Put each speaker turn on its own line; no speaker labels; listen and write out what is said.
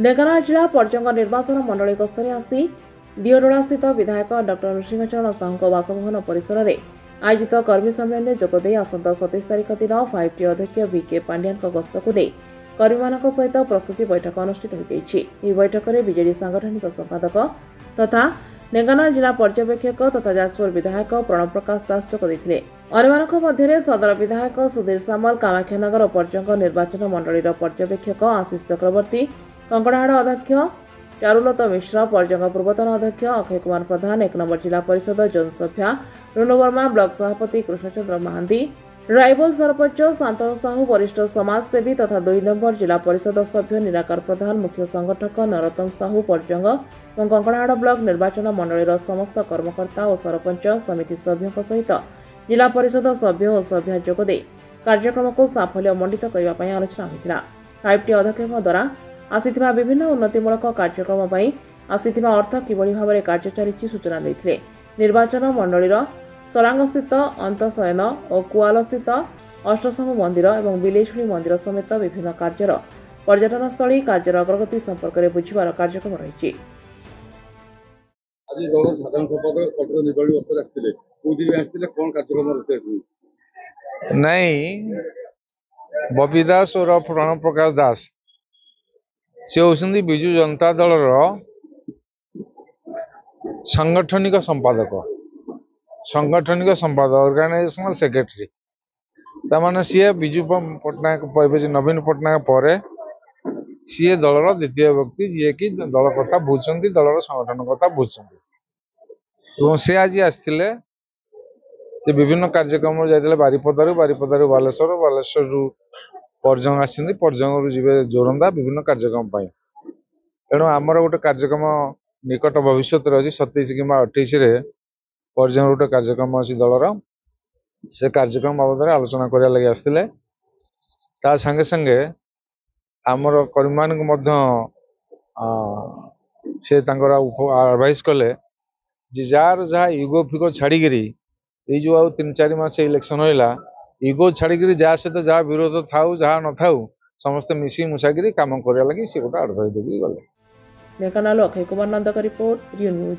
ढेंकानाल जिला पर्यटन निर्वाचन मंडली गस्तरे आसी दियोडोला स्थित विधायक डॉक्टर नृसिंहचरण साहू बासभवन परिसर में आयोजित कर्मी सम्मेलन में जोगदे आसंता 27 तारिख दिन 5T अध्यक्ष VK पांड्यान गस्त को नहीं कर्मी सहित प्रस्तुति बैठक अनुष्ठित हो बैठक में बीजेडी सांगठनिक संपादक तथा ढेंकानाल जिला पर्यवेक्षक तथा जाजपुर विधायक प्रणव प्रकाश दास जोगदे अन्य सदर विधायक सुधीर सामल कामाख्यानगर पर्यटन निर्वाचन मंडली पर्यवेक्षक आशीष चक्रवर्ती कंकड़ाहाड़ अध्यक्ष चारुलता मिश्र पर्यटन पूर्वतन अध्यक्ष अक्षय कुमार प्रधान 1 नंबर जिला परिषद जोन सभ्या रुनु वर्मा ब्लॉक सभापति कृष्णचंद्र महांती राइबल सरपंच शांतनु साहू वरिष्ठ समाजसेवी तथा 2 नंबर जिला परिषद सभ्य निराकार प्रधान मुख्य संगठक नरोत्तम साहू पर्यटन और कंकड़ाहाड़ ब्लॉक निर्वाचन मंडली समस्त कर्मकर्ता और सरपंच समिति सभ्यों सहित जिला परिषद सभ्य और सभ्या जोगदे कार्यक्रम को साफल्य मंडित करने आलोचना होता। 5T अध्यक्ष द्वारा आसीथिबा विभिन्न उन्नतिमूलक कार्यक्रम पर आसीथिबा अर्थ किभଳି भाବରେ कार्य चली सूचना देते। निर्वाचन मंडलीर सरांगस्थित अंतशयन और कुआलस्थित अष्टशंभु मंदिर और बिलेशुणी मंदिर समेत विभिन्न कार्यर पर्यटनस्थली कार्यर अग्रगति संपर्क में बुझार कार्यक्रम रही।
नहीं बबी दास और प्रणव प्रकाश दास से होती विजु जनता दल सांगठनिक संपादक ऑर्गेनाइजेशनल सेक्रेटरी तमाने सी विजु पट्टनायक नवीन पट्टनायक पर सी दलर द्वितीय व्यक्ति जी कि दल कथा बुझुंट दलर संगठन कथा बुझुंट से आज आसते से विभिन्न कार्यक्रम जाते बारिपदारू बालेश्वर पर्जंग पर्जंग जी जोरंदा विभिन्न कार्यक्रम तेणु आमर गोटे कार्यक्रम निकट भविष्य अच्छी 27 कि 28 पर्जंग गोटे कार्यक्रम अच्छी दलर से कार्यक्रम बाबद आलोचना करने लगे आसते ता संगे संगे आमर कर्मी मान से एडवाइस कले जार जहाँ युगो फिगो छाड़ी ये जो 3-4 मास इलेक्शन होइला इगो छाड़ी जहाँ सहित जहाँ विरोध थाऊ जहाँ न थाऊ समस्त मिसी मुसाकरी काम करने लगी सी गोटे एडवाइस देगी गले।
ढेंकानाल अक्षय कुमार नंदक रिपोर्ट रियो न्यूज।